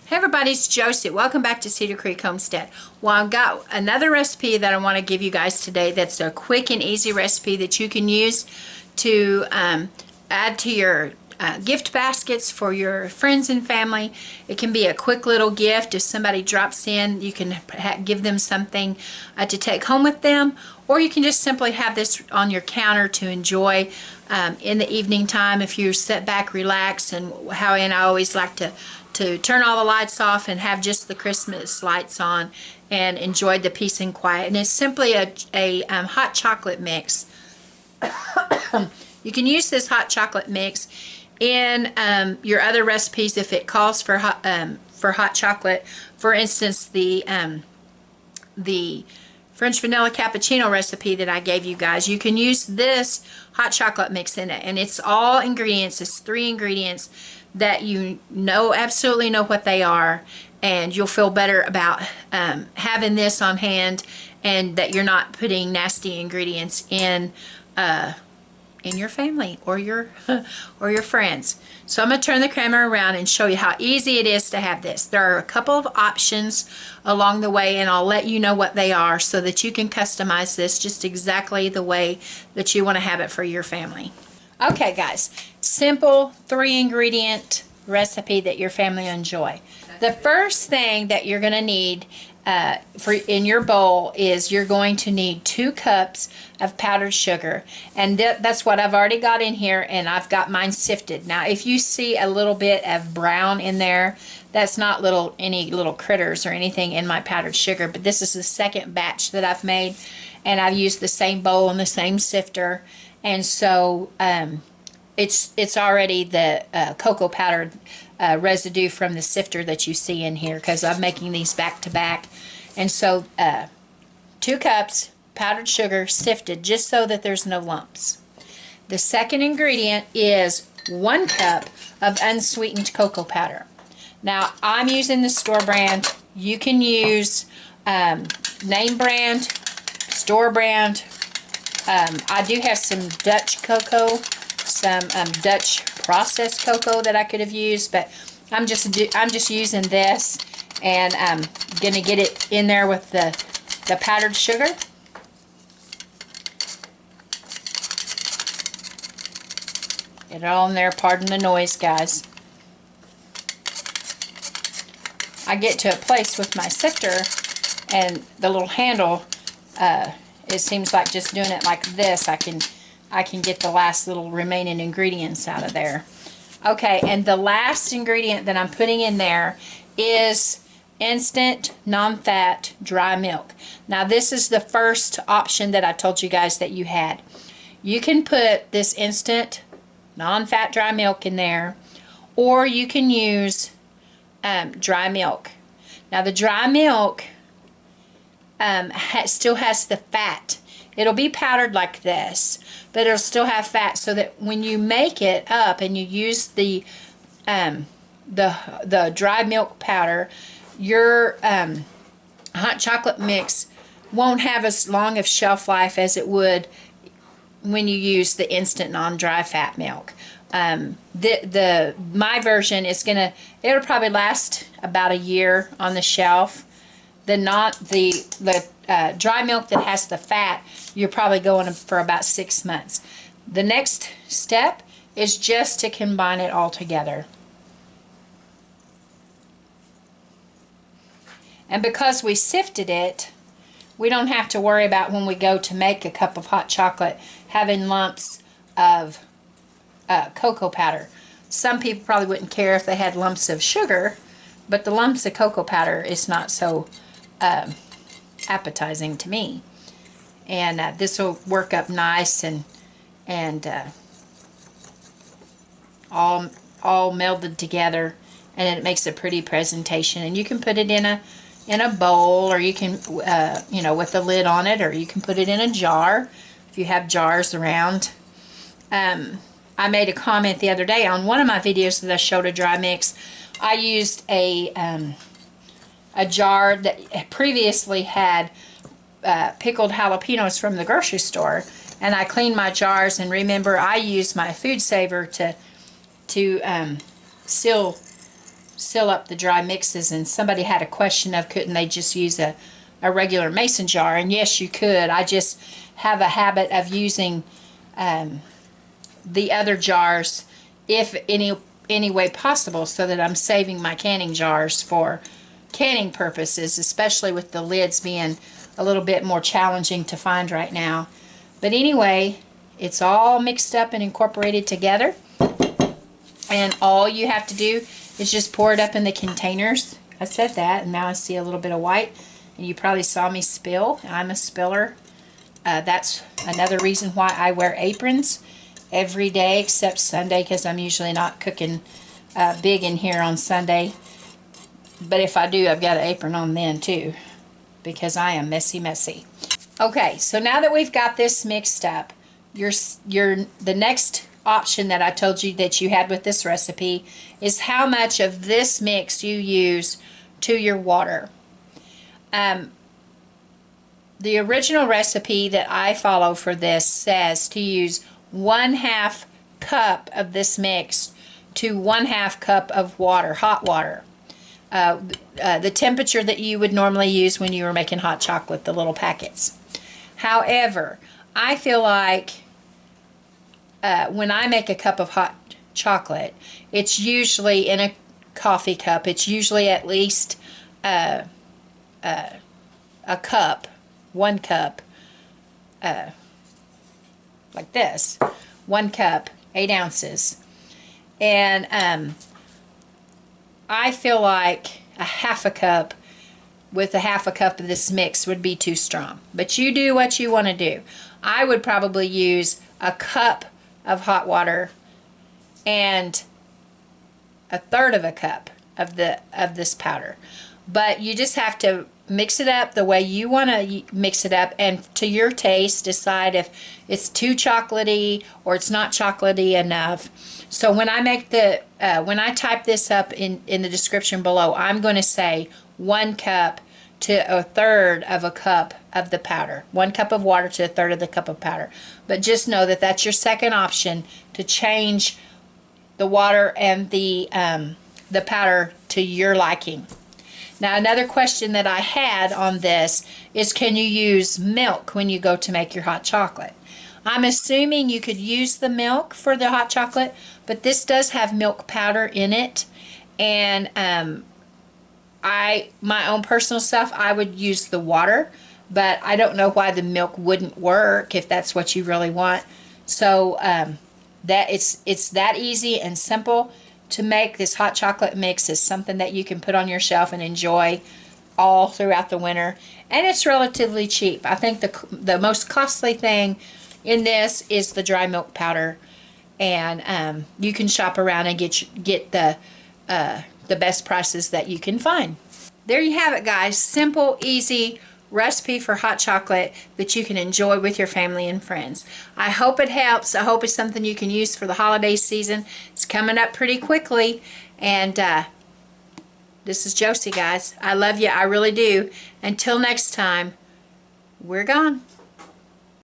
Hey everybody, it's Josie. Welcome back to Cedar Creek Homestead. Well, I've got another recipe that I want to give you guys today that's a quick and easy recipe that you can use to add to your gift baskets for your friends and family. It can be a quick little gift. If somebody drops in, you can give them something to take home with them, or you can just simply have this on your counter to enjoy in the evening time if you sit back, relax, and I always like to turn all the lights off and have just the Christmas lights on and enjoy the peace and quiet. And it's simply a hot chocolate mix. You can use this hot chocolate mix in your other recipes if it calls for hot chocolate. For instance, the French vanilla cappuccino recipe that I gave you guys, you can use this hot chocolate mix in it, and it's all ingredients. It's 3 ingredients that you absolutely know what they are, and you'll feel better about having this on hand, and that you're not putting nasty ingredients in your family or your friends. So I'm going to turn the camera around and show you how easy it is to have this. There are a couple of options along the way, and I'll let you know what they are so that you can customize this just exactly the way that you want to have it for your family. Okay guys, simple 3 ingredient recipe that your family will enjoy. The first thing that you're going to need in your bowl is you're going to need 2 cups of powdered sugar, and that's what I've already got in here, and I've got mine sifted. Now if you see a little bit of brown in there, that's not any little critters or anything in my powdered sugar, but this is the second batch that I've made, and I've used the same bowl and the same sifter. And so it's already the cocoa powder residue from the sifter that you see in here, because I'm making these back to back. And so 2 cups powdered sugar sifted, just so that there's no lumps. The second ingredient is 1 cup of unsweetened cocoa powder. Now I'm using the store brand. You can use name brand, store brand. I do have some Dutch cocoa, some Dutch processed cocoa that I could have used, but I'm just using this, and I'm gonna get it in there with the powdered sugar. Get it all in there. Pardon the noise, guys. I get to a place with my sifter and the little handle. It seems like just doing it like this, I can get the last little remaining ingredients out of there. Okay, and the last ingredient that I'm putting in there is instant non-fat dry milk. Now this is the first option that I told you guys that you had. You can put this instant non-fat dry milk in there, or you can use dry milk. Now the dry milk still has the fat. It'll be powdered like this, but it'll still have fat, so that when you make it up and you use the dry milk powder, your hot chocolate mix won't have as long of shelf life as it would when you use the instant non-dry fat milk. My version is it'll probably last about a year on the shelf. The dry milk that has the fat, you're probably going for about 6 months. The next step is just to combine it all together. And because we sifted it, we don't have to worry about, when we go to make a cup of hot chocolate, having lumps of cocoa powder. Some people probably wouldn't care if they had lumps of sugar, but the lumps of cocoa powder is not so appetizing to me. And this will work up nice and all melded together, and it makes a pretty presentation. And you can put it in a bowl, or you can with a lid on it, or you can put it in a jar if you have jars around. I made a comment the other day on one of my videos that I showed a dry mix. I used a jar that previously had pickled jalapenos from the grocery store, and I cleaned my jars, and remember I used my food saver to seal seal up the dry mixes, and somebody had a question of couldn't they just use a regular mason jar, and yes you could. I just have a habit of using the other jars if any way possible, so that I'm saving my canning jars for canning purposes, especially with the lids being a little bit more challenging to find right now. But anyway, it's all mixed up and incorporated together, and all you have to do is just pour it up in the containers. I said that, and now I see a little bit of white, and you probably saw me spill. I'm a spiller. That's another reason why I wear aprons every day except Sunday, because I'm usually not cooking big in here on Sunday. But if I do, I've got an apron on then too, because I am messy. Okay, so now that we've got this mixed up, the next option that I told you that you had with this recipe is how much of this mix you use to your water. The original recipe that I follow for this says to use 1/2 cup of this mix to 1/2 cup of water, hot water. The temperature that you would normally use when you were making hot chocolate, the little packets. However, I feel like when I make a cup of hot chocolate, it's usually in a coffee cup. It's usually at least a cup, 1 cup, like this, 1 cup, 8 ounces. And I feel like a 1/2 cup with a 1/2 cup of this mix would be too strong. But you do what you want to do. I would probably use a cup of hot water and 1/3 of a cup of this powder. But you just have to mix it up the way you want to mix it up, and to your taste decide if it's too chocolatey or it's not chocolatey enough. So when I make when I type this up in the description below, I'm going to say 1 cup to 1/3 of a cup of the powder. 1 cup of water to 1/3 of the cup of powder. But just know that that's your second option to change the water and the powder to your liking. Now, another question that I had on this is, can you use milk when you go to make your hot chocolate? I'm assuming you could use the milk for the hot chocolate, but this does have milk powder in it. And my own personal stuff, I would use the water, but I don't know why the milk wouldn't work if that's what you really want. So that it's that easy and simple to make. This hot chocolate mix is something that you can put on your shelf and enjoy all throughout the winter, and it's relatively cheap. I think the most costly thing in this is the dry milk powder, and you can shop around and get the best prices that you can find. There you have it, guys. Simple, easy recipe for hot chocolate that you can enjoy with your family and friends. I hope it helps. I hope it's something you can use for the holiday season. It's coming up pretty quickly, and this is Josie, guys. I love you. I really do. Until next time, we're gone.